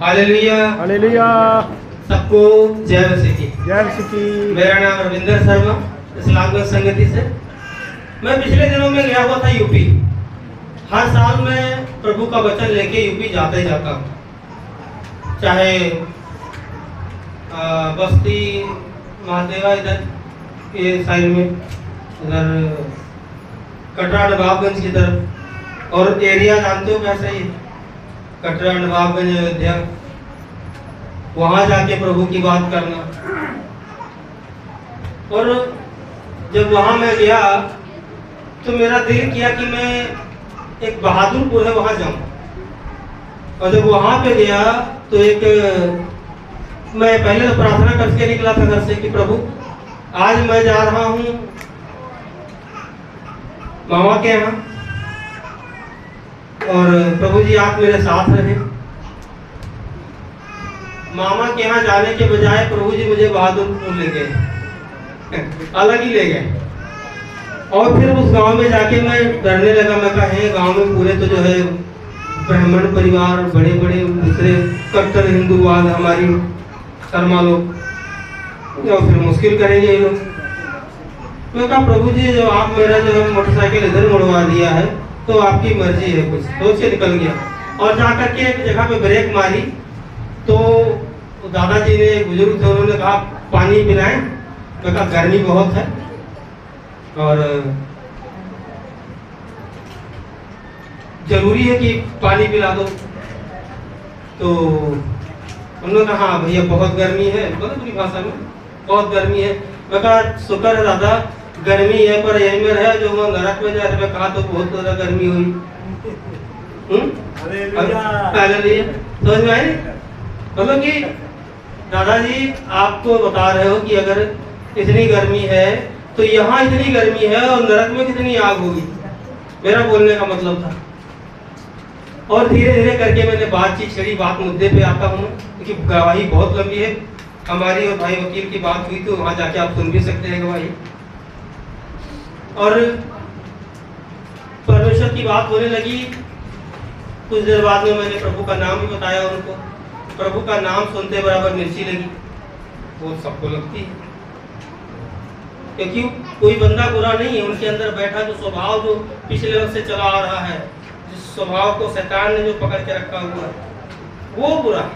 Hallelujah hallelujah. सबको जय मसीह की। जय मसीह की। मेरा नाम रविंदर शर्मा, इस्लामगंज संगति से। मैं पिछले दिनों में गया हुआ था यूपी। हर साल मैं प्रभु का वचन लेके यूपी जाता ही जाता हूँ, चाहे बस्ती महादेवा इधर के साइड में, इधर कटरा नवाबगंज की तरफ, और एरिया जानते हो कैसा ही है, कटरा नवाबगंज अयोध्या, वहां जाके प्रभु की बात करना। और जब वहां मैं गया तो मेरा दिल किया कि मैं एक बहादुरपुर है वहां जाऊं। और जब वहां पे गया तो मैं पहले तो प्रार्थना करके निकला था घर से कि प्रभु आज मैं जा रहा हूं मामा के यहाँ, और प्रभु जी आप मेरे साथ रहे। मामा के यहाँ जाने के बजाय प्रभु जी मुझे बहादुरपुर ले गए अलग ही ले गए। और फिर उस गांव में जाके मैं डरने लगा। मैं कहा गांव में पूरे तो जो है ब्राह्मण परिवार, बड़े बड़े दूसरे कट्टर हिंदूवाद हमारी शर्मा लोग, और फिर मुश्किल करेंगे ये लोग। मैं कहा प्रभु जी जो आप मेरा जो है मोटरसाइकिल इधर मुड़वा दिया है तो आपकी मर्जी है, कुछ सोच के निकल गया। और जा करके एक जगह पे ब्रेक मारी तो दादाजी ने, एक बुजुर्ग थे, उन्होंने कहा पानी पिलाएं। मैं कहा गर्मी बहुत है और जरूरी है कि पानी पिला दो। तो उन्होंने कहा हाँ भैया बहुत गर्मी है, बोले पूरी भाषा में बहुत गर्मी है। मैं कहा शुक्र है दादा गर्मी है, पर यही में है जो वो नरक में जा रहे। कहा तो बहुत ज्यादा गर्मी हुई। समझ में आई? मतलब कि दादाजी आपको बता रहे हो कि अगर इतनी गर्मी है तो यहाँ इतनी गर्मी है और नरक में कितनी आग होगी, मेरा बोलने का मतलब था। और धीरे धीरे करके मैंने बातचीत छेड़ी, बात मुद्दे पे आता हूँ क्योंकि गवाही बहुत लंबी है। हमारी और भाई वकील की बात हुई तो वहां जाके आप सुन भी सकते हैं गवाही। और परमेश्वर की बात होने लगी। कुछ देर बाद में मैंने प्रभु का नाम भी बताया उनको। प्रभु का नाम सुनते बराबर मिर्ची लगी, वो सबको लगती है, क्योंकि कोई बंदा बुरा नहीं है। उनके अंदर बैठा जो स्वभाव जो पिछले वक्त से चला आ रहा है, जिस स्वभाव को शैतान ने जो पकड़ के रखा हुआ है, वो बुरा है।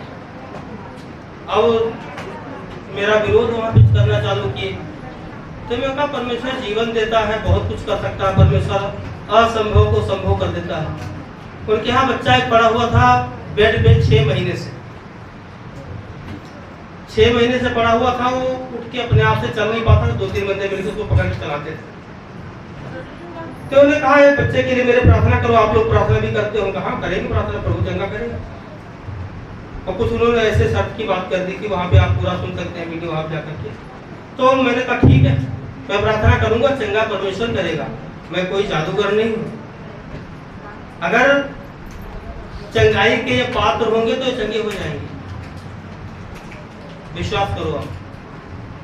अब मेरा विरोध वहां कुछ करना चालू किए तो मैं कहा परमेश्वर जीवन देता है, बहुत कुछ कर सकता है। परमेश्वर असंभव को संभव कर देता है। उनके यहाँ बच्चा एक पड़ा हुआ था बेड पे 6 महीने से, 6 महीने से पड़ा हुआ था। वो उठ के अपने आप से चल नहीं पाता था। 2-3 बंदे मिलकर उसको पकड़ के चलाते थे। तो उन्होंने कहा ये बच्चे के लिए मेरे प्रार्थना करो। आप लोग प्रार्थना भी करते हो? कहा करेंगे प्रार्थना, प्रभु चंगा करेगा। और कुछ उन्होंने ऐसे शर्त की बात कर दी कि वहां पे आप पूरा सुन सकते हैं वीडियो आप जाकर के। तो मैंने कहा ठीक है, मैं प्रार्थना करूंगा, चंगा परमेश्वर करेगा। मैं कोई जादूगर नहीं हूँ। अगर चंगाई के ये पात्र होंगे तो चंगे हो जाएंगे, विश्वास करो आप।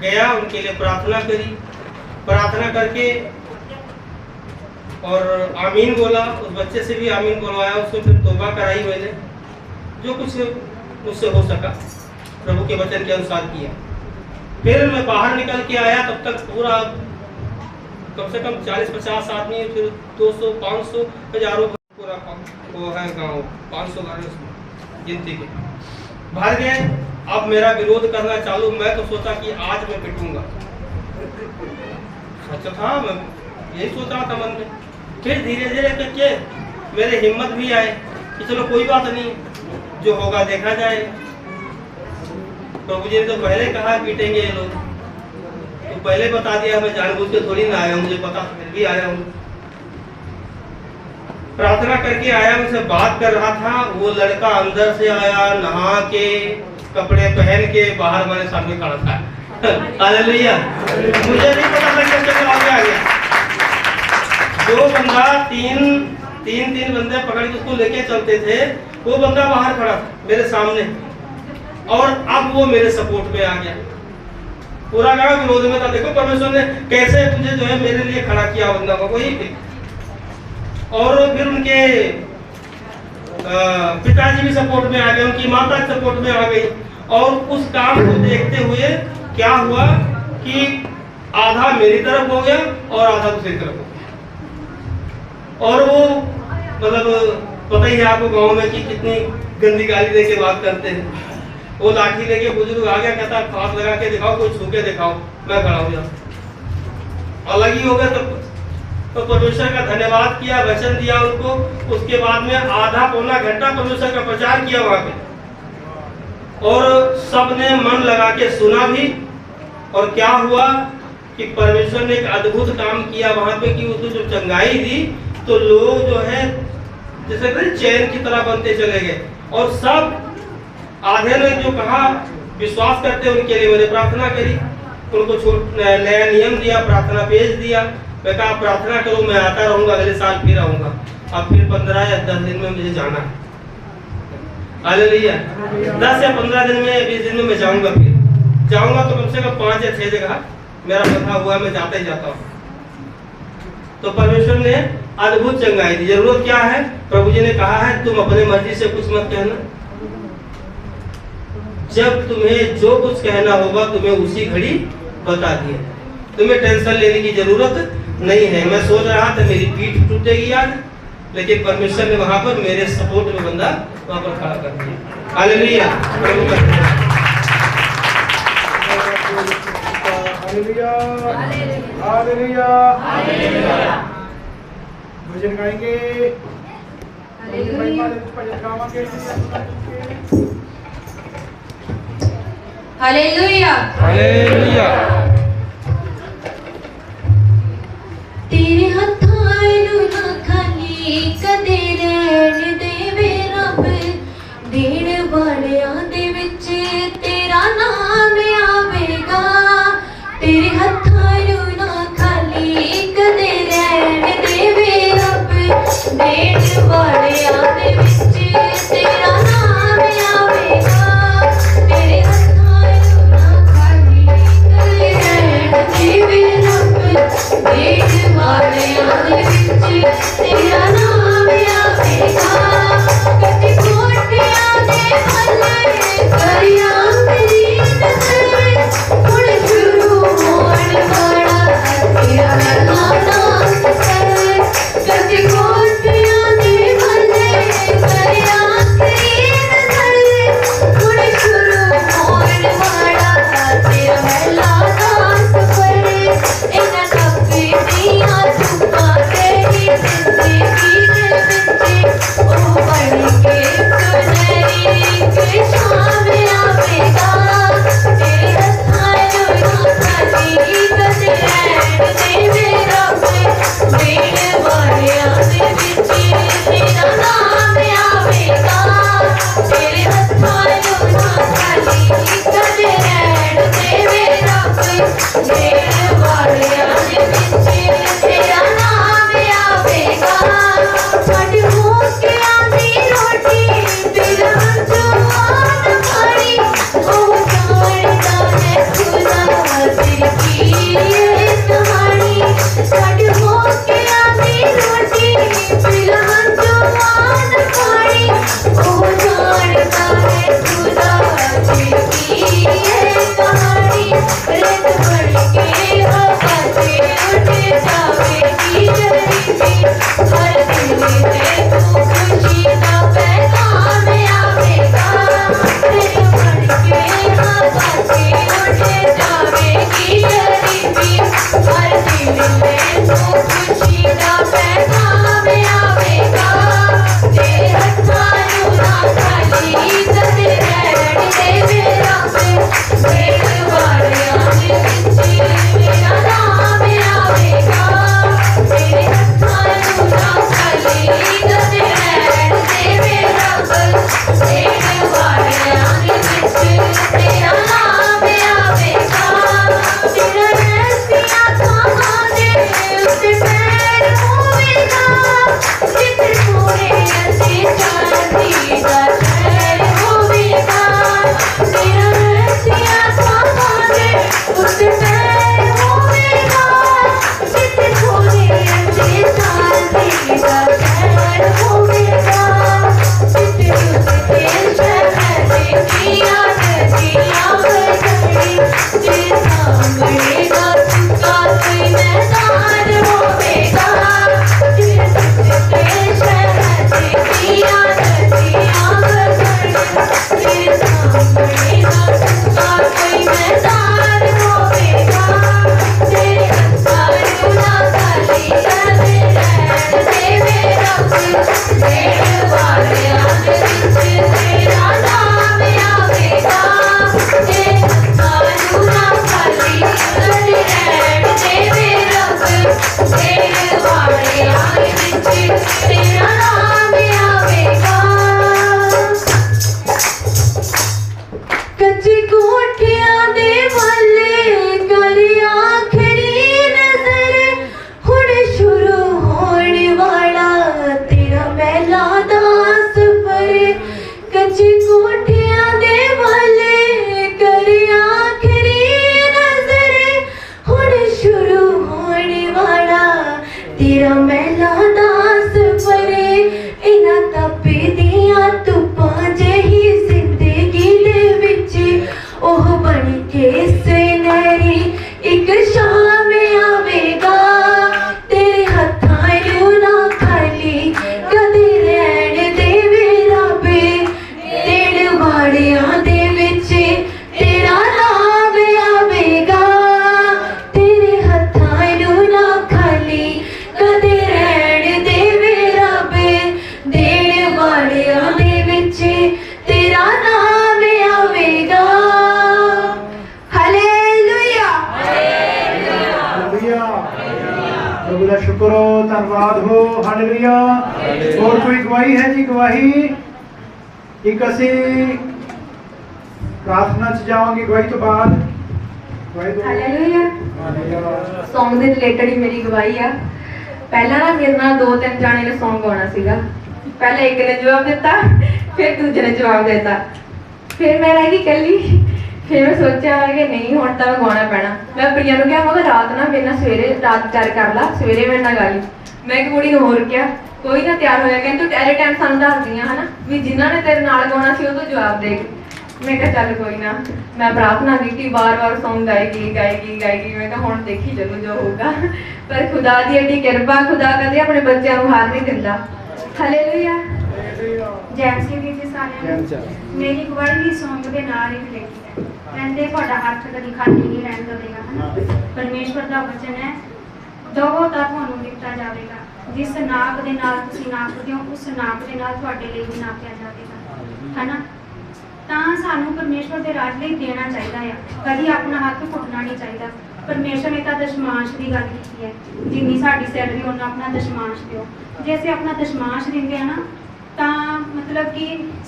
गया, उनके लिए प्रार्थना करी, प्रार्थना करके और आमीन बोला। उस बच्चे से भी आमीन बोलवाया, उसको फिर तौबा कराई मैंने, जो कुछ मुझसे हो सका प्रभु के वचन के अनुसार किया। फिर मैं बाहर निकल के आया, तब तक पूरा कम से कम 40-50 आदमी, फिर 200-500 हजारों पूरा वो है गाँव, 500 गाड़ी गिनती के भर गए। अब मेरा विरोध करना चालू। मैं तो सोचा कि आज मैं पिटूंगा, अच्छा था, मैं यही सोच रहा था मन में। फिर धीरे धीरे करके मेरे हिम्मत भी आए कि चलो कोई बात नहीं, जो होगा देखा जाए। प्रभु जी ने तो पहले कहा पीटेंगे ये लोग, तो पहले बता दिया। मैं जानबूझ के थोड़ी ना आया, मुझे पता फिर भी आया हूँ। प्रार्थना करके आया, मुझसे बात कर रहा था। वो लड़का अंदर से आया, नहा के कपड़े पहन के बाहर हमारे सामने खड़ा था। हालेलुया। मुझे नहीं पता था कैसे आगे आ गया। 2 बंदा 3 बंदे पकड़ के उसको लेके चलते थे। वो बंदा बाहर खड़ा था मेरे सामने, और अब वो मेरे सपोर्ट पे आ गया। पूरा गांव विरोध में था। देखो परमेश्वर ने कैसे तुझे जो है मेरे लिए खड़ा किया बंदा को वही पे। और फिर उनके पिताजी भी सपोर्ट में आ गए, उनकी माता सपोर्ट में आ गई। और उस काम को देखते हुए क्या हुआ कि आधा मेरी तरफ हो गया और आधा दूसरी तरफ हो गया। और वो मतलब पता ही है आपको गांव में कि कितनी गंदी गाली दे के बात करते हैं। वो लाठी लेके बुजुर्ग आ गया, कहता हाथ लगा के दिखाओ, कोई छू के दिखाओ, मैं खड़ा हो गया, अलग ही हो गया। तो परमेश्वर का धन्यवाद किया, वचन दिया उनको। उसके बाद में आधा पौना घंटा परमेश्वर का प्रचार किया वहां पे, और सबने मन लगा के सुना भी। और क्या हुआ कि परमेश्वर ने एक अद्भुत काम किया वहां पे कि उसको जो चंगाई दी तो लोग जो है जैसे चैन की तरह बनते चले गए। और सब आधे ने जो कहा विश्वास करते उनके लिए मैंने प्रार्थना करी, उनको नया नियम दिया, प्रार्थना पेज दिया। मैं कहा प्रार्थना करो, मैं आता रहूंगा, अगले साल फिर आऊंगा। अब फिर 15 या 10 दिन में मुझे जाना है। हालेलुया। 10 या 15 दिन में 20 दिन में मैं जाऊंगा। फिर जाऊंगा तो कम से कम 5 या 6 जगह मेरा बंधा हुआ, मैं जाता ही जाता हूँ। तो परमेश्वर ने अद्भुत चंगाई दी। जरूरत क्या है? प्रभु जी ने कहा है तुम अपने मर्जी से कुछ मत कहना, जब तुम्हें जो कुछ कहना होगा तुम्हें उसी घड़ी बता दिया। तुम्हें टेंशन लेने की जरूरत नहीं है। मैं सोच रहा था मेरी पीठ टूटेगी आज, लेकिन परमेश्वर ने वहां पर मेरे सपोर्ट में बंदा वहां पर खड़ा कर दिया। हालेलुया। हालेलुया। हालेलुया। भजन गाएंगे, हालेलुया। हालेलुया। तेरे हत्थां नूं ना खाली कदे रहण देवे रब, देण वालियां दे विच तेरा नाम आवेगा। तेरे हत्थां नूं ना खाली कदे रहण देवे रब, देण वालियां दे विच तेरा नाम आवेगा। तेरे हत्थां नूं ना खाली कदे तेरा नाम आवेगा। कच्ची कोठियां दे वाले करी आखरी नजर, हुण शुरू होने वाला तेरा पहला दा सफर। कच्ची कोठियां दे वाले करी आखरी नजर, हुण शुरू होने वाला तेरा पहला दा सफर। इन्हां तपे दियां धुप्पां जही जिंदगी दे विच ओह बन के सुनहरी एक शाम आवेगा। तेरे हत्थां नूं ना खाली कदे रहण देवे रब, देण वालियां दे विच तेरा नाम आवेगा। तेरे हत्थां नूं ना खाली कदे रहण देवे रब, देण वालियां दे विच तेरा नाम आवेगा। हालेलुया। हालेलुया। प्रभु का शुक्र हो, धन्यवाद हो। हालेलुया। और कोई गवाही है जी? गवाही एक असी प्रार्थना च जावांगे गवाही तो बाद। गवाही दो। हालेलुया। हालेलुया। सॉन्ग ਦੇ ਰਿਲੇਟਡ ਹੀ ਮੇਰੀ ਗਵਾਹੀ ਆ। ਪਹਿਲਾਂ ਨਾ ਮੇਰੇ ਨਾਲ ਦੋ ਤਿੰਨ ਜਾਣੇ ਨੇ ਸੌਂਗ ਗਾਉਣਾ ਸੀਗਾ। ਪਹਿਲਾਂ ਇੱਕ ਨੇ ਜਵਾਬ ਦਿੱਤਾ, ਫਿਰ ਦੂਜੇ ਨੇ ਜਵਾਬ ਦਿੱਤਾ, ਫਿਰ ਮੈਂ ਰਹਿ ਗਈ ਇਕੱਲੀ। ਫਿਰ ਮੈਂ ਸੋਚਿਆ ਕਿ ਨਹੀਂ ਹੁਣ ਤਾਂ ਗਾਉਣਾ ਪੈਣਾ। ਮੈਂ ਪ੍ਰਿਆ ਨੂੰ ਕਿਹਾ, ਮੈਂ ਕਿਹਾ ਰਾਤ ਨਾ ਮੇਰੇ ਨਾਲ ਸਵੇਰੇ ਰਾਤ ਤਿਆਰ ਕਰ ਲਾ, ਸਵੇਰੇ ਮੇਰੇ ਨਾਲ ਗਾ ਲਈ। ਮੈਂ ਇੱਕ ਕੁੜੀ ਨੂੰ ਹੋਰ ਕਿਹਾ, ਕੋਈ ਨਾ ਤਿਆਰ ਹੋਇਆ, ਕਹਿੰਦੀ ਤੂੰ ਐਰੇ ਟਾਈਮ ਸਾਨੂੰ ਦੱਸਦੀਆਂ ਹਨਾ ਵੀ ਜਿਨ੍ਹਾਂ ਨੇ ਤੇਰੇ ਨਾਲ ਗਾਉਣਾ ਸੀ ਉਹ ਤੋਂ ਜਵਾਬ ਦੇ। ਮੈਂ ਕਿਹਾ ਚੱਲ ਕੋਈ ਨਾ। ਮੈਂ ਪ੍ਰਾਰਥਨਾ ਕੀਤੀ, ਬਾਰ-ਬਾਰ ਸੌਂਗ ਗਾਏਗੀ ਗਾਏਗੀ ਗਾਏਗੀ। ਮੈਂ ਕਿਹਾ ਹੁਣ ਦੇਖੀ ਚੱਲੂ ਜੋ ਹੋਊਗਾ। ਪਰ ਖੁਦਾ ਦੀ ਐਡੀ ਕਿਰਪਾ, ਖੁਦਾ ਕਦੇ ਆਪਣੇ ਬੱਚਿਆਂ ਨੂੰ ਹਾਰ ਨਹੀਂ ਦਿੰਦਾ। ਹਾਲੇਲੂਇਆ। ਜੈ ਮਸੀਹ ਦੀ ਜੀ ਸਾਰਿਆਂ ਨੂੰ। ਮੇਰੀ ਗਵਾਹੀ ਵੀ ਸੌਂਗ ਦੇ ਨਾਲ ਹੀ ਲਿਖੀ ਹੈ। ਕਹਿੰਦੇ ਤੁਹਾਡਾ ਹੱਥ ਕਦੀ ਖਾਲੀ ਨਹੀਂ ਰਹਿਣ ਦੇਵੇਗਾ, ਹਨਾ। ਪਰਮੇਸ਼ਵਰ ਦਾ ਵਚਨ ਹੈ, ਦਵੋ ਤਾਂ ਤੁਹਾਨੂੰ ਦਿੱਤਾ ਜਾਵੇਗਾ। ਜਿਸ ਨਾਪ ਦੇ ਨਾਲ ਤੁਸੀਂ ਨਾਪਦੇ ਹੋ, ਉਸ ਨਾਪ ਦੇ ਨਾਲ ਤੁਹਾਡੇ ਲਈ ਵੀ ਨਾਪਿਆ ਜਾਵੇਗਾ, ਹਨਾ। ਤਾਂ ਸਾਨੂੰ ਪਰਮੇਸ਼ਵਰ ਦੇ ਰਾਜ ਲਈ ਦੇਣਾ ਚਾਹੀਦਾ ਆ, ਕਦੀ ਆਪਣਾ ਹੱਥ ਘੁੱਟਣਾ ਨਹੀਂ ਚਾਹੀਦਾ। ਪਰਮੇਸ਼ਵਰ ਨੇ ਤਾਂ ਦਸ਼ਮਾਂਸ਼ ਦੀ ਗੱਲ ਕੀਤੀ ਹੈ, ਜਿੰਨੀ ਸਾਡੀ ਸੈਲਰੀ ਉਹਨਾਂ ਆਪਣਾ ਦਸ਼ਮਾਂਸ਼ ਦਿਓ। ਜੇ ਅਸੀਂ ਆਪਣਾ ਦਸ਼ਮਾਂਸ਼ ਦਿੰਦੇ ਆ ਨਾ, ਤਾਂ ਮਤਲਬ ਕਿ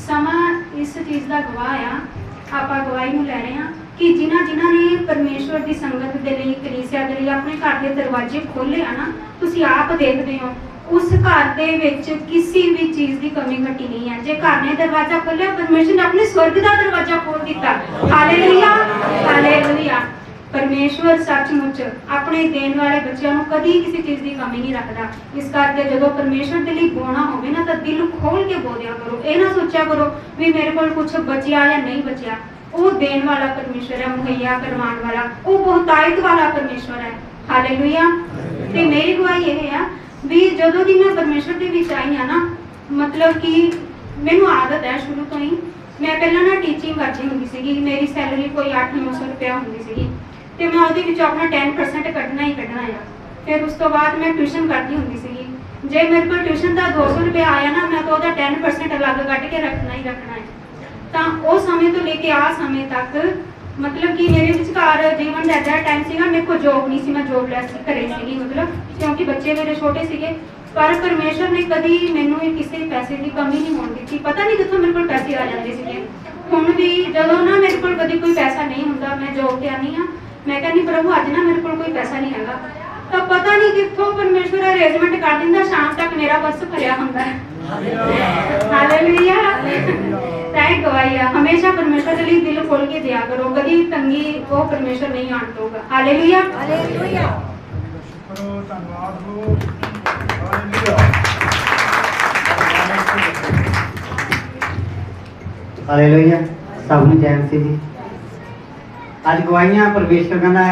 ਸਮਾਂ ਇਸ ਚੀਜ਼ ਦਾ ਗਵਾਹ ਆ। ਆਪਾਂ ਗਵਾਹੀ ਨੂੰ ਲੈ ਰਹੇ ਹਾਂ ਕਿ ਜਿਨ੍ਹਾਂ ਨੇ ਪਰਮੇਸ਼ਵਰ ਦੀ ਸੰਗਤ ਦੇ ਲਈ, ਕਲੀਸਿਆ ਦੇ ਲਈ ਆਪਣੇ ਘਰ ਦੇ ਦਰਵਾਜ਼ੇ ਖੋਲ੍ਹੇ ਆ ਨਾ, ਤੁਸੀਂ ਆਪ ਦੇਖਦੇ ਹੋ ਉਸ ਘਰ ਦੇ ਵਿੱਚ ਕਿਸੇ ਵੀ ਚੀਜ਼ ਦੀ ਕਮੀ ਘਟੀ ਨਹੀਂ ਹੈ। ਜੇ ਘਰ ਨੇ ਦਰਵਾਜ਼ਾ ਖੋਲ੍ਹਿਆ, ਪਰਮੇਸ਼ਰ ਨੇ ਆਪਣੇ ਸਵਰਗ ਦਾ ਦਰਵਾਜ਼ਾ ਖੋਲ੍ਹ ਦਿੱਤਾ। ਹਾਲੇਲੂਇਆ। ਹਾਲੇਲੂਇਆ। ਪਰਮੇਸ਼ਵਰ ਸੱਚਮੁੱਚ ਆਪਣੇ ਦੇਣ ਵਾਲੇ ਬੱਚਿਆਂ ਨੂੰ ਕਦੀ ਕਿਸੇ ਚੀਜ਼ ਦੀ ਕਮੀ ਨਹੀਂ ਰੱਖਦਾ। ਇਸ ਕਰਕੇ ਜਦੋਂ ਪਰਮੇਸ਼ਵਰ ਦੇ ਲਈ ਬੋਣਾ ਹੋਵੇ ਨਾ, ਤਾਂ ਦਿਲ ਖੋਲ ਕੇ ਬੋਲਿਆ ਕਰੋ। ਇਹ ਨਾ ਸੋਚਿਆ ਕਰੋ ਵੀ ਮੇਰੇ ਕੋਲ ਕੁਝ ਬਚਿਆ ਜਾਂ ਨਹੀਂ ਬਚਿਆ। ਉਹ ਦੇਣ ਵਾਲਾ ਪਰਮੇਸ਼ਵਰ ਹੈ, ਮੁਹੱਈਆ ਕਰਵਾਉਣ ਵਾਲਾ, ਉਹ ਬਹੁਤਾਇਤ ਵਾਲਾ ਪਰਮੇਸ਼ਵਰ ਹੈ। ਹਾਲੇਲੂਇਆ। ਤੇ ਮੇਰੀ ਗਵਾਹੀ ਇਹ ਆ ਵੀ ਜਦੋਂ ਦੀ ਮੈਂ ਪਰਮੇਸ਼ਵਰ ਦੇ ਵਿੱਚ ਆਈ ਆ ਨਾ, ਮਤਲਬ ਕਿ ਮੈਨੂੰ ਆਦਤ ਹੈ ਸ਼ੁਰੂ ਤੋਂ ਹੀ। ਮੈਂ ਪਹਿਲਾਂ ਨਾ ਟੀਚਿੰਗ ਕਰਦੀ ਹੁੰਦੀ ਸੀਗੀ। ਮੇਰੀ ਸੈਲਰੀ ਕੋਈ 800-900 ਰੁਪਇਆ ਹੁੰਦੀ ਸੀਗੀ, ਤੇ ਮੈਂ ਉਹਦੇ ਵਿੱਚੋਂ ਆਪਣਾ 10% ਕੱਢਣਾ ਹੀ ਕੱਢਣਾ ਆ। ਫਿਰ ਉਸ ਤੋਂ ਬਾਅਦ ਮੈਂ ਟਿਊਸ਼ਨ ਕਰਦੀ ਹੁੰਦੀ ਸੀਗੀ। ਜੇ ਮੇਰੇ ਕੋਲ ਟਿਊਸ਼ਨ ਦਾ 200 ਰੁਪਇਆ ਆਇਆ ਨਾ, ਮੈਂ ਤਾਂ ਉਹਦਾ 10% ਅਲੱਗ ਕੱਢ ਕੇ ਰੱਖਣਾ ਹੀ ਰੱਖਣਾ ਹੈ। ਤਾਂ ਉਹ ਸਮੇਂ ਤੋਂ ਲੈ ਕੇ ਆ ਸਮੇਂ ਤੱਕ ਮਤਲਬ ਕਿ ਮੇਰੇ ਵਿਚਕਾਰ ਜੀਵਨ ਦਾ ਐਡਾ ਟਾਈਮ ਸੀਗਾ, ਮੇਰੇ ਕੋਲ ਜੋਬ ਨਹੀਂ ਸੀ, ਮੈਂ ਜੋਬਲੈਸ ਘਰੇ ਸੀਗੀ, ਮਤਲਬ ਕਿਉਂਕਿ ਬੱਚੇ ਮੇਰੇ ਛੋਟੇ ਸੀਗੇ। ਪਰ ਪਰਮੇਸ਼ਰ ਨੇ ਕਦੀ ਮੈਨੂੰ ਕਿਸੇ ਪੈਸੇ ਦੀ ਕਮੀ ਨਹੀਂ ਹੋਣ ਦਿੱਤੀ। ਪਤਾ ਨਹੀਂ ਕਿੱਥੋਂ ਮੇਰੇ ਕੋਲ ਪੈਸੇ ਆ ਜਾਂਦੇ ਸੀਗੇ। ਹੁਣ ਵੀ ਜਦੋਂ ਨਾ ਮੇਰੇ ਕੋਲ ਕਦੀ ਕੋਈ ਪੈਸਾ ਨਹੀਂ ਹੁੰਦਾ, ਮੈਂ ਜੋਬ ਤੇ ਆਨੀ ਆ, ਮੈਂ ਕਹਿੰਦੀ ਪ੍ਰਭੂ ਅੱਜ ਨਾ ਮੇਰੇ ਕੋਲ ਕੋਈ ਪੈਸਾ ਨਹੀਂ ਹੈਗਾ, ਤਾਂ ਪਤਾ ਨਹੀਂ ਕਿੱਥੋਂ ਪਰਮੇਸ਼ਰ ਅਰੇਂਜਮੈਂਟ ਕਰ ਦਿੰਦਾ, ਸ਼ਾਮ ਤੱਕ ਮੇਰਾ ਪਰਸ ਭਰਿਆ ਹੁੰਦਾ ਹੈ। ਹਾਲੇਲੂਇਆ। ਤਾਂ ਇਹ ਗਵਾਹੀ ਆ, ਹਮੇਸ਼ਾ ਪਰਮੇਸ਼ਰ ਦੇ ਲਈ ਦਿਲ ਖੋਲ ਕੇ ਦਿਆ ਕਰੋ, ਕਦੀ ਤੰਗੀ ਉਹ ਪਰਮੇਸ਼ਰ ਨਹੀਂ ਆਉਣ ਦਊਗਾ। ਹਾਲੇਲੂਇਆ। ਹਾਲੇਲੂਇਆ। ਸ਼ੁਕਰ ਧੰਨਵਾਦ ਹੋ। ਹਾਲੇਲੂਇਆ। हालेलुया। सब ਨੂੰ जय मसीह जी। आज गवाइयां परमेश्वर कहना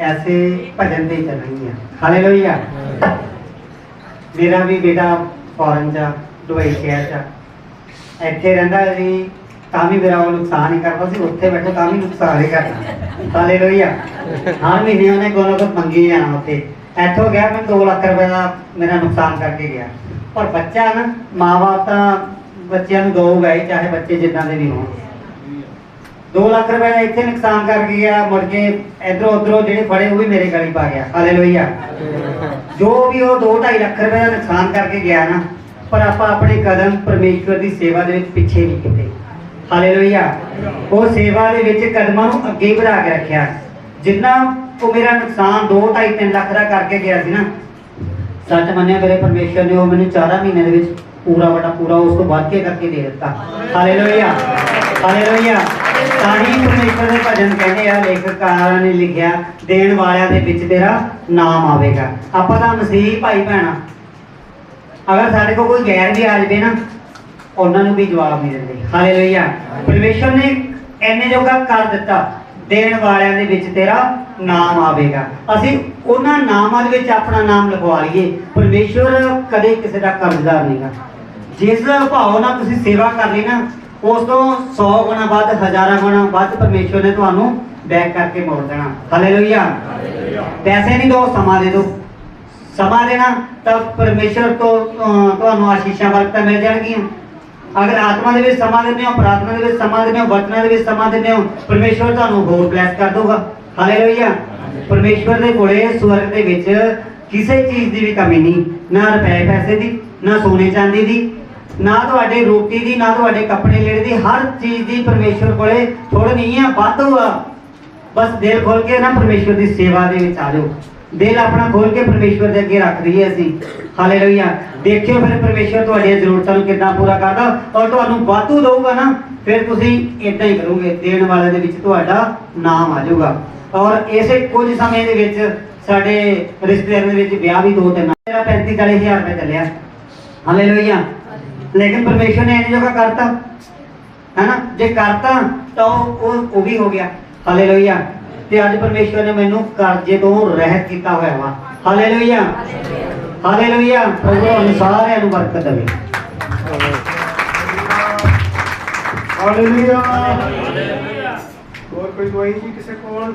ऐसे भजन ते चल रही हैं। हालेलुया। मेरा भी बेटा फॉरन चा दुबई शहर चा ਇੱਥੇ ਰਹਿੰਦਾ ਸੀ, ਤਾਂ ਵੀ ਮੇਰਾ ਉਹ ਨੁਕਸਾਨ ਹੀ ਕਰਦਾ ਸੀ, ਉੱਥੇ ਬੈਠੇ ਤਾਂ ਵੀ ਨੁਕਸਾਨ ਹੀ ਕਰਦਾ। ਹਾਲੇਲੁਇਆ। ਹਰ ਮਹੀਨੇ ਉਹਨੇ ਕੋਈ ਨਾ ਕੋਈ ਮੰਗੀ ਜਾਣਾ। ਉੱਥੇ ਇੱਥੋਂ ਗਿਆ, ਮੈਂ 2 ਲੱਖ ਰੁਪਏ ਦਾ ਮੇਰਾ ਨੁਕਸਾਨ ਕਰਕੇ ਗਿਆ। ਪਰ ਬੱਚਾ ਨਾ, ਮਾਂ ਬਾਪ ਤਾਂ ਬੱਚਿਆਂ ਨੂੰ ਦਊਗਾ ਹੀ, ਚਾਹੇ ਬੱਚੇ ਜਿੱਦਾਂ ਦੇ ਵੀ ਹੋਣ। 2 ਲੱਖ रुपए का इतने नुकसान करके गया, मुड़ के इधरों उधरों जेडे फड़े वो भी मेरे गली पा गया। हालेलुया। जो भी वो 2-2.5 लाख रुपए का नुकसान करके गया ना, पर आप अपने कदम परमेश्वर की सेवा के पिछे नहीं किए। हालेलुया। वो सेवा के कदमों को अगे बढ़ा के रखा। जिन्ना वो मेरा नुकसान 2-2.5-3 लाख का करके गया सी ना, सच मन्निया मेरे परमेश्वर ने वो मैंने 4 महीने पूरा बड़ा पूरा उस तो बढ़ के करके दे दिता। हालेलुया। हालेलुया। ताही परमेश्वर के भजन कहते हैं, लेखकार ने लिखा, देण वालियां दे विच तेरा नाम आवेगा। आपां तां मसीह भाई भैणा, अगर साढ़े को कोई गैर भी आ जाए ना, उन्होंने भी जवाब नहीं देते। हालेलुया। परमेश्वर ने इन्ने जोगा कर दिता, देण वालियां दे विच तेरा नाम आवेगा। असीं उन्हां नामां दे विच अपना नाम लिखवा लईए। परमेश्वर कदे किसी का कर्जदार नहींगा। जिस भाव नाल तुसीं सेवा कर ली ना, उस तो 100 गुना वध, 1000 गुना वध परमेश्वर ने तुहानूं बैक करके मोड़ देना। हालेलुया। पैसे नहीं दो, समा दे दो। समा देना तब परमेश्वर तो तुहानूं आशीषां बरकतां मिल जाणगीਆਂ। अगर आत्मा दे विच समा दिंदे हो, प्रार्थना दे विच समा दिंदे हो, वचनां दे विच समा दिंदे हो, परमेश्वर तुहानूं होर ब्लैस कर दूगा। हालेलुया। परमेश्वर दे कोले स्वर्ग दे विच किसी चीज़ की भी कमी नहीं, ना रुपए पैसे की, ना सोने चांदी की, ना तुहाडे रोटी की, ना तुहाडे कपड़े लेने की। हर चीज़ की परमेश्वर कोले थोड़ा नहीं है, वाधू आ। बस दिल खोल के ना परमेश्वर की सेवा दे विच आ जाओ। दिल अपना खोल के परमेश्वर के अगे रख दईए असीं। हालेलुया। देखियो फिर परमेश्वर तुहाडीਆਂ ਜ਼ਰੂਰਤਾਂ ਨੂੰ कितना पूरा करदा और तुहानूं वाधू दਊਗਾ ना, फिर तुसीं इदां ही करोगे, देण वाले दे विच तुहाडा नाम आ जाऊगा। और इसे कुछ समय दे विच साडे रिश्तेदारां दे विच विआह भी 2-3 मेरा 35-40 हज़ार रुपये चलिया। हालेलुया। लेकिन परमेश्वर ने इन्हें जगह करता है ना, जे करता तो वो भी हो गया। हालेलुया। ते अज परमेश्वर ने मैनू कर्जे तो रहत किया हुआ वा। हालेलुया। हालेलुया। प्रभु हम सारिਆਂ ਨੂੰ बरकत देवे। हालेलुया। और कोई गवाही जी किसी को?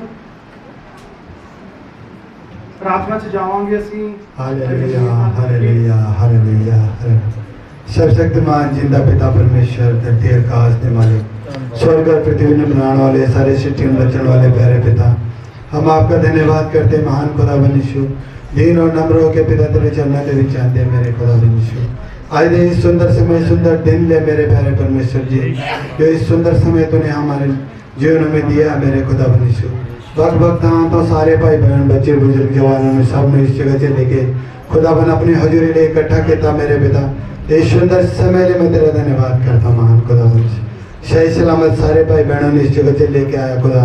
प्रार्थना च जावांगे असीं। हालेलुया। हालेलुया। हालेलुया। सर्वशक्तिमान जिंदा पिता परमेश्वर, धरती आकाश के मालिक, स्वर्ग और पृथ्वी ने बनाने वाले, सारे सृष्टि में बचने वाले प्यारे पिता, हम आपका धन्यवाद करते महान खुदा बनिशु, दीन और नम्र होकर पिता तेरे चरणों के विच आते मेरे खुदा बनिशु। आज दे इस सुंदर समय, सुंदर दिन ले मेरे प्यारे परमेश्वर जी, जो इस सुंदर समय तूने हमारे जीवन में दिया मेरे खुदा बनिशु। वक्त वक्त हाँ तो सारे भाई बहन, बच्चे बुजुर्ग, जवानों में सब ने इस जगह से लेके खुदाबन अपनी हजूरी ले इकट्ठा किया मेरे पिता। इस सुंदर समय ले मैं तेरा धन्यवाद करता महान खुदाबन। सही सलामत सारे भाई बहनों ने इस जगह से लेके आया खुदा,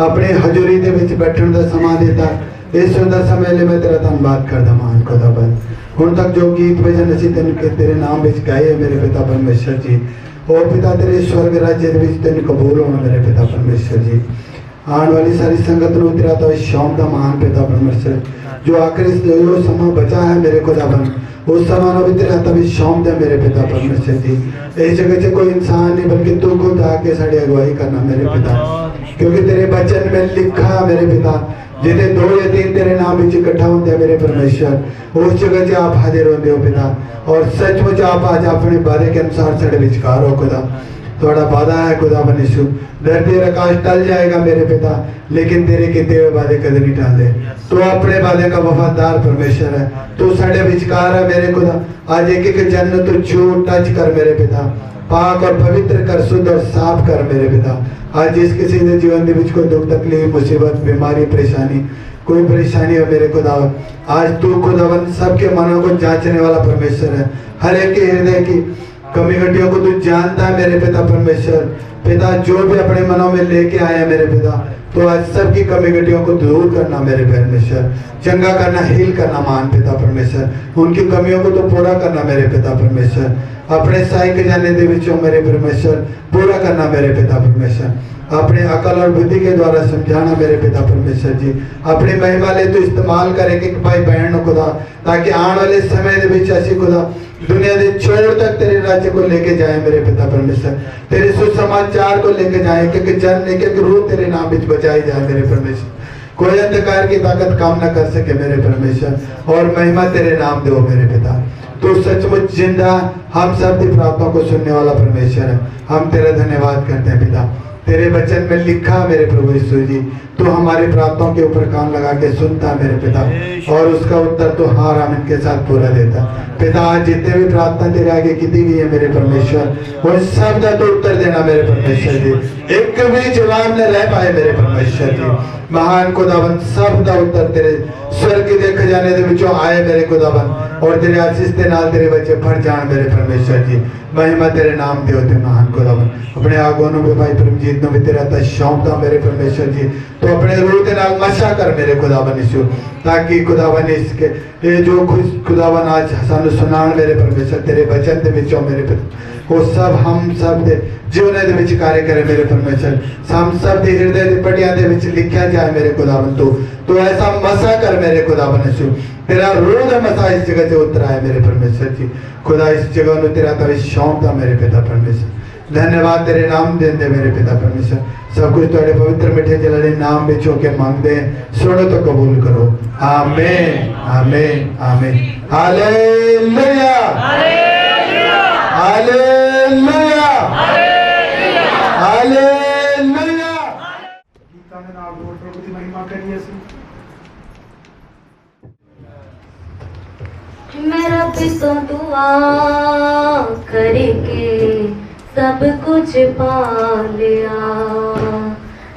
अपने हजूरी के विच बैठने का समा देता। इस सुंदर समय ले मैं तेरा धन्यवाद करता महान खुदाबन। हुण तक जो गीत भजन असीं तेरे नाम विच गाए मेरे पिता परमेश्वर जी, और पिता तेरे स्वर्ग राज्य विच तेन कबूल होना मेरे पिता परमेश्वर जी। आने वाली सारी संगत नूं तेरा तो शौक का महान पिता परमेश्वर, जो आखिरी जो समा बचा है मेरे खुदाबन, उस समय भी तेरा तभी शौक है मेरे पिता परमेश्वर जी। इस जगह से कोई इंसान नहीं बल्कि तू खुद आके साड़ी अगुवाई करना मेरे पिता, क्योंकि तेरे वचन में लिखा मेरे पिता, जितने 2 या 3 तेरे नाम में इकट्ठा होते हैं मेरे परमेश्वर, उस जगह से आप हाजिर होते हो पिता। और सचमुच आप आज अपने वादे के अनुसार साढ़े विचकार हो खुदा। थोड़ा वादा है खुदा बनिशु, धरती और आकाश टल जाएगा मेरे पिता, लेकिन तेरे किए हुए वादे कदे नहीं टलते। तो अपने वादे का वफादार परमेश्वर है, तू साढ़े विचकार है मेरे खुदा। आज एक एक जन तू छू टच कर मेरे पिता, पाक और पवित्र कर, शुद्ध और साफ कर मेरे पिता। आज जिस किसी के जीवन के कोई दुख तकलीफ मुसीबत बीमारी परेशानी कोई परेशानी हो मेरे खुदा, आज तू खुदावन सबके मनों को जांचने वाला परमेश्वर है। हर एक के हृदय की कमी घटियों को तू जानता है मेरे पिता परमेश्वर। पिता जो भी अपने मनों में लेके आया मेरे पिता, तो आज सबकी कमी घटियों को दूर करना मेरे परमेश्वर, चंगा करना, हील करना महान पिता परमेश्वर, उनकी कमियों को तो पूरा करना मेरे पिता परमेश्वर। अपने साई के जाने दे विचों मेरे परमेश्वर पूरा करना मेरे पिता परमेश्वर, अपने अकल और बुद्धि के द्वारा समझाना मेरे पिता परमेश्वर जी। अपनी महिमा ले तो इस्तेमाल करेंगे कि भाई बहन खुदा, ताकि आने वाले समय दे विच ऐसी खुदा दुनिया के छोर तक तेरे राज्य को लेके जाए मेरे पिता परमेश्वर, तेरे सुसमाचार को लेके जाए, क्योंकि जन एक एक रूह तेरे नाम विच बचाई जाए मेरे परमेश्वर। कोई अंधकार की ताकत काम न कर सके मेरे परमेश्वर, और महिमा तेरे नाम दो मेरे पिता। तो सचमुच जिंदा हम सब की प्रार्थना को सुनने वाला परमेश्वर है। हम तेरा धन्यवाद करते हैं पिता, तेरे वचन में लिखा मेरे प्रभु यीशु जी, तू हमारी प्रार्थनाओं के ऊपर कान लगा के सुनता मेरे पिता, और उसका उत्तर तो हार आमिन के साथ पूरा देता। पिता आज जितने भी प्रार्थना तेरे आगे की दी गई है मेरे परमेश्वर, वो सब का तो उत्तर देना मेरे परमेश्वर जी, एक भी जवाब न रह पाए मेरे परमेश्वर जी। महान खुदावन सब का उत्तर तेरे स्वर्ग के देखे जाने दे विचों आए मेरे खुदावन, और तेरे आशीष के नाल तेरे बच्चे भर जान मेरे परमेश्वर जी। महिमा तेरे नाम दे होते महान खुदावन। अपने आगोनों में भाई परमजीत नो भी तेरा ता शौकता मेरे परमेश्वर जी, तो अपने रूह के नाल मशा कर मेरे खुदावन यीशु, ताकि खुदावन इसके ये जो खुदावन आज सानू सुनान मेरे परमेश्वर तेरे वचन दे विचों मेरे पिता, वो सब हम सब दे जीवने दे विच कार्य करे मेरे परमेश्वर, हम सब दे हृदय दे पटियां दे विच लिखा जाए मेरे खुदावन। तो ऐसा मसा कर मेरे खुदावन यीशु, तेरा रूह दा मसा इस जगह से उतर आए मेरे परमेश्वर जी। खुदा इस जगह नु तेरा तवे शौक दा मेरे पिता परमेश्वर, धन्यवाद तेरे नाम देंदे मेरे पिता परमेश्वर। सब कुछ तेरे पवित्र मिठे जलने नाम में होके मांगते हैं, सुनो तो कबूल करो। आमीन आमीन आमीन। Hallelujah hallelujah hallelujah hallelujah. Gita में नाम बोल प्रभु की महिमा करिए सी। मैं रब तो दुआ करके सब कुछ पा लिया,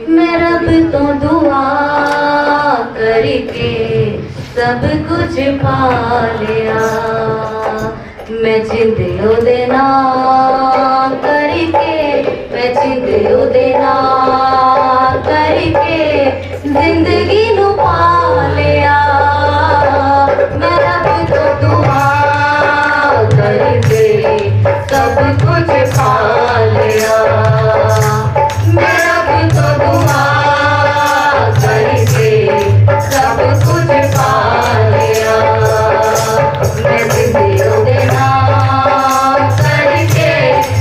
मैं रब तो दुआ करके सब कुछ पा लिया, मैं जिंदगी देना करके, मैं जिंदगी देना करके जिंदगी नु पा लिया, मैं रब तो दुआ करके सब कुछ पा लिया, मैं रब तो दुआ करके सब कुछ पा लिया, मैं जिंदगी देना करके,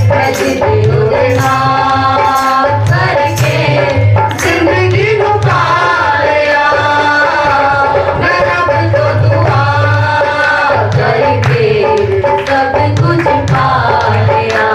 मैं जिंदगी देना करके जिंदगी को पा लिया, मैं रब तो दुआ करके सब कुछ पा लिया।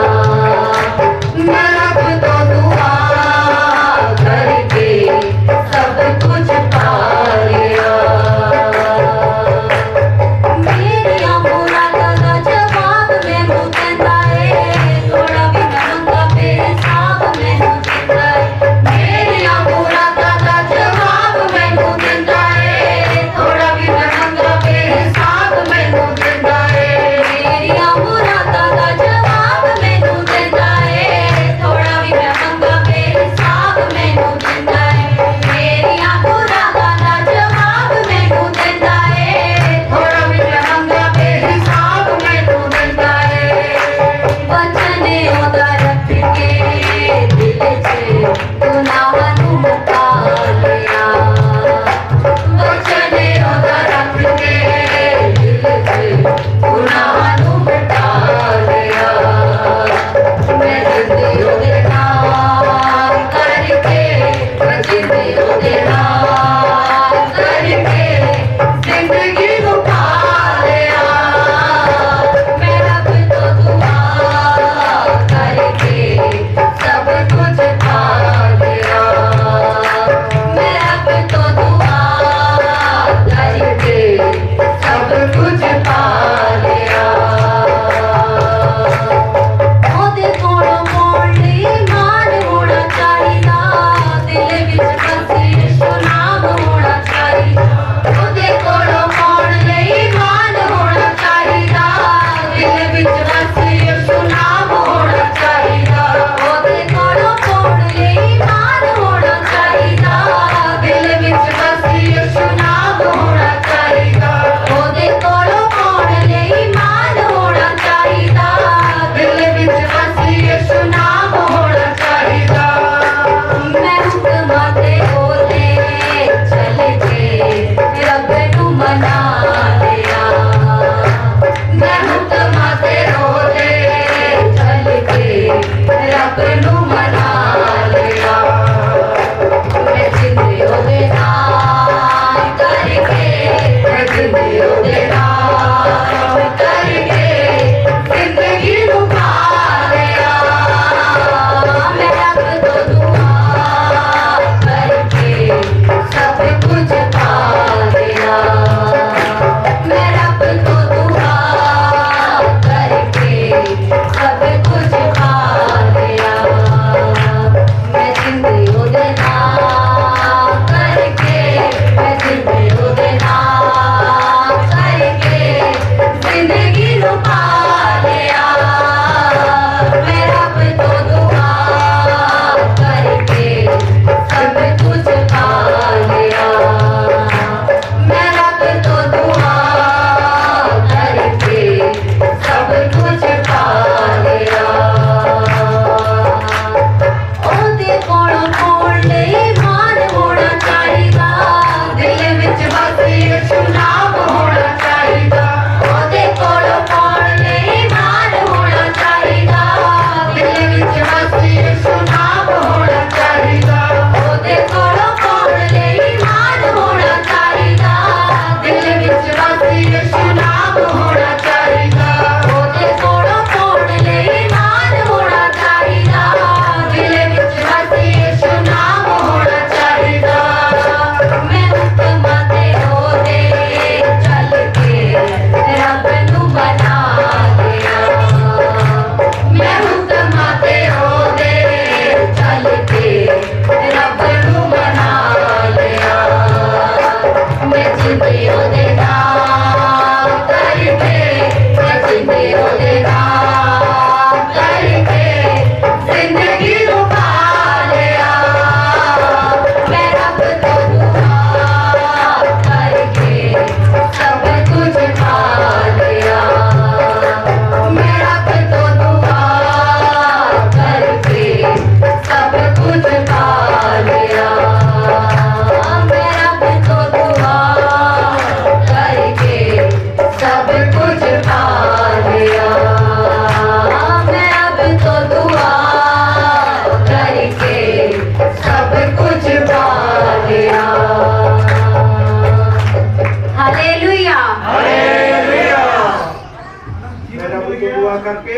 ਤਾਂ ਕਰਕੇ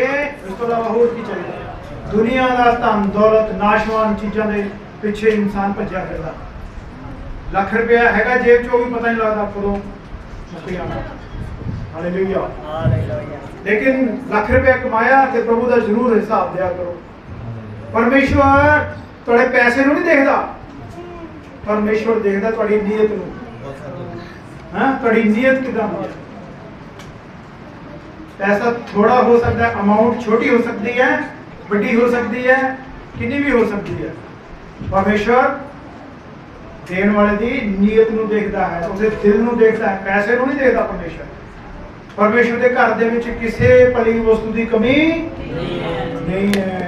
ਇਸ ਤੋਂ ਇਲਾਵਾ ਹੋਰ ਕੀ ਚਾਹੀਦਾ? ਦੁਨੀਆ ਦਾ ਧਨ ਦੌਲਤ ਨਾਸ਼ਵਾਨ ਚੀਜ਼ਾਂ ਦੇ ਪਿੱਛੇ ਇਨਸਾਨ ਭੱਜਿਆ ਫਿਰਦਾ। ਲੱਖ ਰੁਪਇਆ ਹੈਗਾ ਜੇਬ 'ਚ, ਉਹ ਵੀ ਪਤਾ ਨਹੀਂ ਲੱਗਦਾ ਕਦੋਂ ਮੁੱਕ ਜਾਣਾ। ਹਾਲੇਲੂਇਆ। लेकिन लाख रुपया कमाया तो प्रभु का जरूर हिसाब दिया करो। परमेश्वर थोड़े पैसे नहीं देखता, परमेश्वर देखता थोड़ी नीयत नूं। हां, थोड़ी नीयत किदां है। पैसा थोड़ा हो सकता है, अमाउंट छोटी हो सकती है, बड़ी हो सकती है, कितनी भी हो सकती है। परमेश्वर देने वाले दी नीयत नूं देखता है, उसके दिल नूं देखता है, पैसे नूं नहीं देखता। परमेश्वर के घर दे विच किसी भली वस्तु की कमी नहीं है।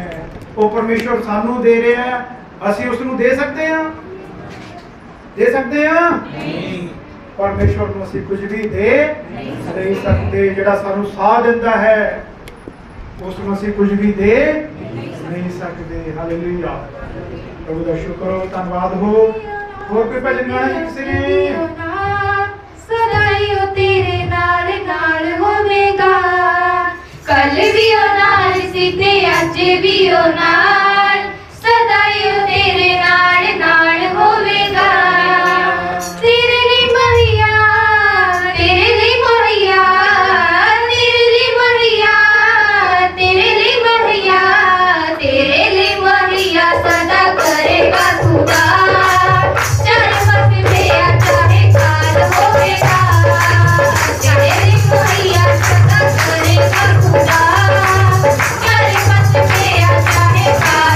वो परमेश्वर सानू दे रहा है, असी उसनू दे सकते हैं? दे सकते हैं? परमेश्वर को असी कुछ भी दे नहीं सकते। जिहड़ा सानू साह दिंदा है उसनू असी कुछ भी दे नहीं सकते। हालेलुया। प्रभु का शुक्र हो, धन्यवाद हो। और कोई भजन गाना किसी ने? सदाईओ तेरे नाल नाल होवेगा, कल भी ओ नाल सी ते अज भी ओ नाल, सदाईओ तेरे नाल नाल होवेगा। तेरे लिए महिया, तेरे लिए महिया, तेरे लिए महिया, तेरे लिए महिया, तेरे लिए महिया सदा करेगा खुदा। चाहे मत मेरा चाहे काल होवेगा, तेरे महिया सदा करेगा खुदा। चाहे मत मेरा चाहे काल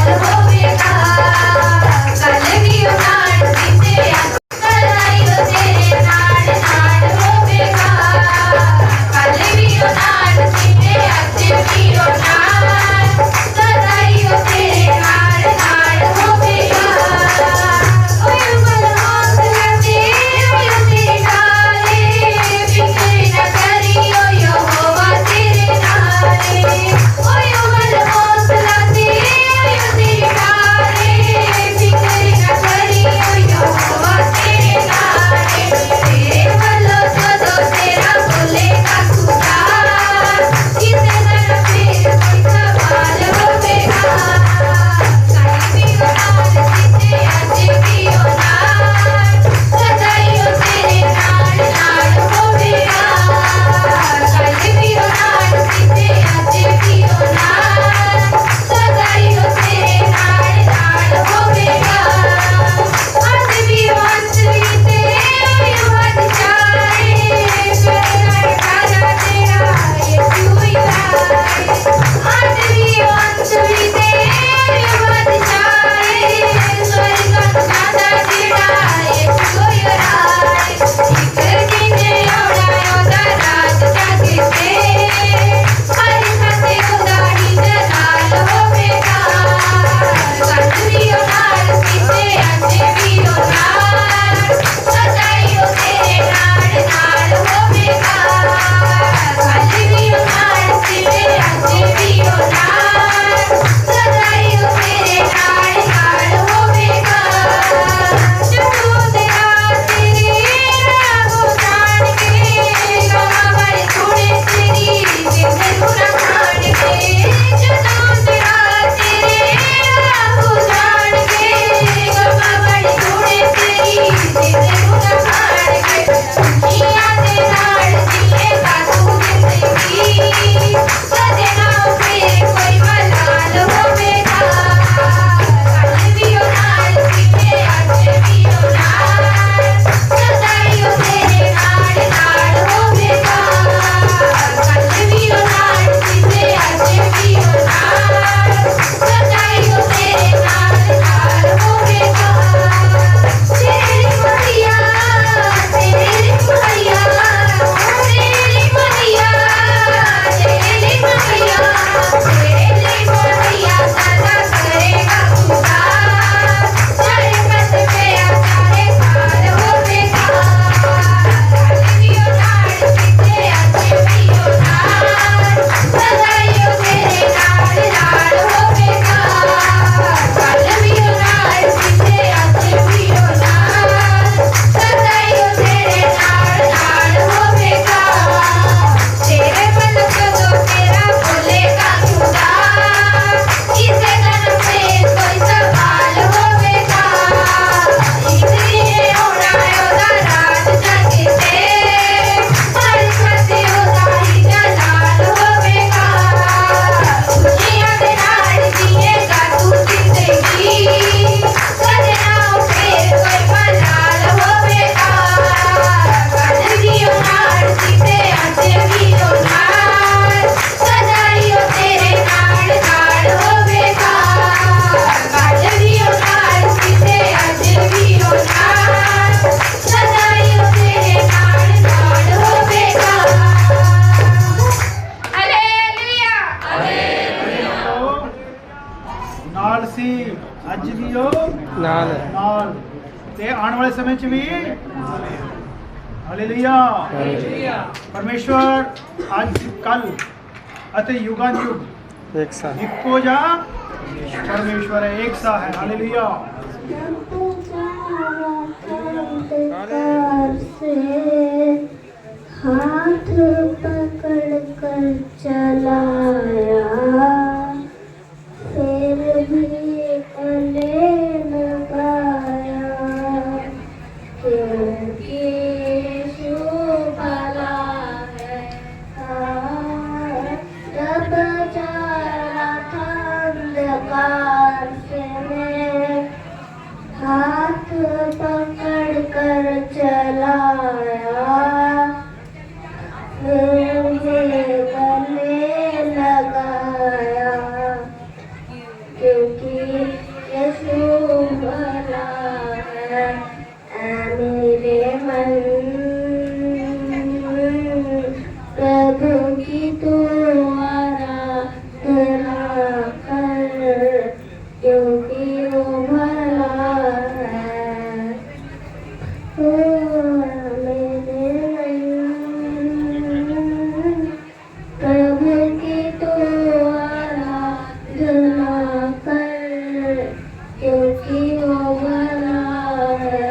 ਅੱਜ ਵੀ ਉਹ ਨਾਲ ਤੇ ਆਉਣ ਵਾਲੇ ਸਮੇਂ 'ਚ ਵੀ ਹਾਲੇਲੂਇਆ। ਪਰਮੇਸ਼ਵਰ ਅੱਜ ਕੱਲ ਅਤੇ ਯੁਗਾਂ ਯੁਗ ਇੱਕੋ ਜਿਹਾ परमेश्वर है, एक सा है। हालेलुया। हाथ पकड़ कर चलाया, फिर भी गले लगाया, क्योंकि यीशु भला है। जब चला था अंधकार से मैं, हाथ पकड़ कर चलाया, फिर गले लगाया, क्योंकि यीशु भला है। ऐ मेरे मन प्रभु की तू आराधना कर, क्योंकि वो भला है। ओ मेरे मन प्रभु की तू आराधना कर, क्योंकि वो भला है।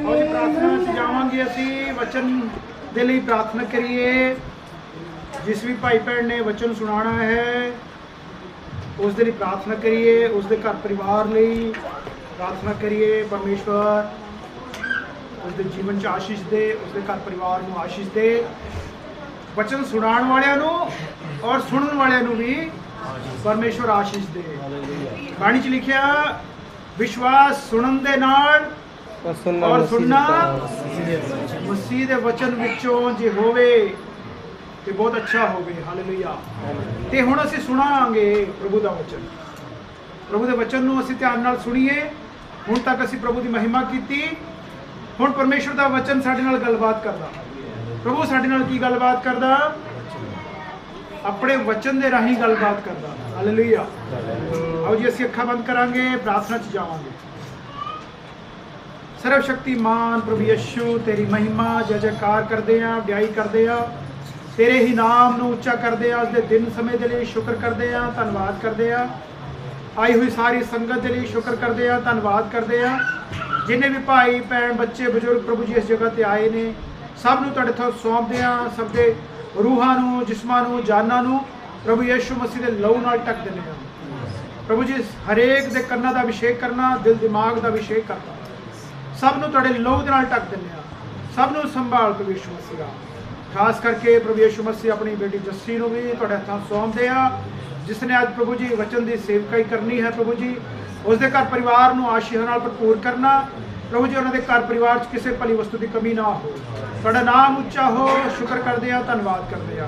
आज प्रार्थना च जावांगे असी वचन दे लई प्रार्थना करिए। जिस भी भाई भैन ने वचन सुनाना है उस दे लई प्रार्थना करिए, उसके घर परिवार लई प्रार्थना करिए। परमेश्वर उसके जीवन च आशीष दे, उसके घर परिवार ਨੂੰ आशीष दे। वचन सुनाने वालियां ਨੂੰ और सुनने वालियां ਨੂੰ भी परमेश्वर आशीष दे। बाणी च लिखिया विश्वास सुनन दे नाल और सुनना मसीह दे वचन विचों जे होवे ते बहुत अच्छा होवे। हालेलुया। ते हुण असीं सुणांगे प्रभु दा वचन। प्रभु दे वचन नूं असीं ध्यान नाल सुणीए। हुण तक असीं प्रभु दी महिमा कीती। हुण परमेश्वर दा वचन साडे नाल गलबात करदा। प्रभु साडे नाल की गलबात करदा? अपने वचन दे राहीं गलबात करदा। हालेलुया। आओ जी असीं अखां बंद करांगे, प्रार्थना च जावांगे। सर्वशक्तिमान प्रभु यीशु तेरी महिमा जय जयकार करदे आ, वडियाई करदे आ, तेरे ही नाम ਨੂੰ ਉੱਚਾ ਕਰਦੇ ਆ। ਅੱਜ ਦੇ ਦਿਨ ਸਮੇਂ ਦੇ ਲਈ ਸ਼ੁਕਰ ਕਰਦੇ ਆ, ਧੰਨਵਾਦ ਕਰਦੇ ਆ। ਆਈ ਹੋਈ ਸਾਰੀ ਸੰਗਤ ਦੇ ਲਈ ਸ਼ੁਕਰ ਕਰਦੇ ਆ, ਧੰਨਵਾਦ ਕਰਦੇ ਆ। ਜਿੰਨੇ ਵੀ ਭਾਈ ਭੈਣ ਬੱਚੇ ਬਜ਼ੁਰਗ ਪ੍ਰਭੂ ਜੀ ਇਸ ਜਗ੍ਹਾ ਤੇ ਆਏ ਨੇ, ਸਭ ਨੂੰ ਤੁਹਾਡੇ ਤੋਂ ਸੌਂਪਦੇ ਆ। ਸਭ ਦੇ ਰੂਹਾਂ ਨੂੰ, ਜਿਸਮਾਂ ਨੂੰ, ਜਾਨਾਂ ਨੂੰ ਪ੍ਰਭੂ ਯੀਸ਼ੂ ਮਸੀਹ ਦੇ ਲਹੂ ਨਾਲ ਢੱਕ ਦਿੰਦੇ ਆ। ਪ੍ਰਭੂ ਜੀ ਹਰੇਕ ਦੇ ਕੰਨਾਂ ਦਾ ਅਭਿਸ਼ੇਕ ਕਰਨਾ, ਦਿਲ ਦਿਮਾਗ ਦਾ ਅਭਿਸ਼ੇਕ ਕਰਨਾ, ਸਭ ਨੂੰ ਤੁਹਾਡੇ ਲਹੂ ਦੇ ਨਾਲ ਢੱਕ ਦਿੰਦੇ ਆ। ਸਭ ਨੂੰ ਸੰਭਾਲ ਪ੍ਰਭੂ ਯੀਸ਼ੂ ਮਸੀਹ ਦਾ। खास करके प्रभु यीशु मसीह अपनी बेटी जस्सी ਨੂੰ भी ਤੁਹਾਡੇ ਹੱਥਾਂ ਸੌਂਪਦੇ ਆ, ਜਿਸ ਨੇ ਅੱਜ ਪ੍ਰਭੂ ਜੀ ਵਚਨ ਦੀ ਸੇਵਕਾਈ ਕਰਨੀ ਹੈ। ਪ੍ਰਭੂ ਜੀ ਉਸ ਦੇ ਘਰ ਪਰਿਵਾਰ ਨੂੰ ਆਸ਼ੀਸ਼ ਨਾਲ ਭਰਪੂਰ ਕਰਨਾ। ਪ੍ਰਭੂ ਜੀ ਉਹਨਾਂ ਦੇ ਘਰ ਪਰਿਵਾਰ 'ਚ ਕਿਸੇ ਭਲੀ ਵਸਤੂ ਦੀ ਕਮੀ ਨਾ ਹੋ। ਤੁਹਾਡਾ ਨਾਮ ਉੱਚਾ ਹੋ। ਸ਼ੁਕਰ ਕਰਦੇ ਆ, ਧੰਨਵਾਦ ਕਰਦੇ ਆ।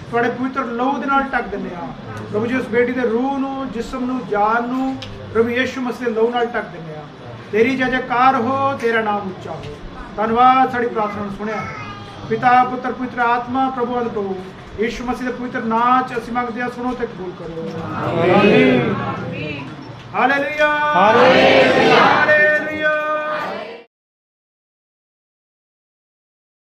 ਤੁਹਾਡੇ ਪਵਿੱਤਰ ਲਹੂ ਦੇ ਨਾਲ ਢੱਕ ਦਿੰਦੇ ਆ। ਪ੍ਰਭੂ ਜੀ ਉਸ ਬੇਟੀ ਦੇ ਰੂਹ ਨੂੰ, ਜਿਸਮ ਨੂੰ, ਜਾਨ ਨੂੰ ਪ੍ਰਭੂ ਯੀਸ਼ੂ ਮਸੀਹ ਦੇ ਲਹੂ ਨਾਲ ਢੱਕ ਦਿੰਦੇ ਆ। ਤੇਰੀ ਜੈ ਜੈਕਾਰ ਹੋ, ਤੇਰਾ ਨਾਮ ਉੱਚਾ ਹੋ। ਧੰਨਵਾਦ ਸਾਡੀ ਪ੍ਰਾਰਥਨਾ ਨੂੰ ਸੁਣਿਆ। पिता पुत्र पवित्र आत्मा प्रभु अद प्रभु यीशु मसीह के पवित्र नाम च असीं मंगदे आ, सुनो ते कबूल करो। आमीन। हालेलुया। हालेलुया।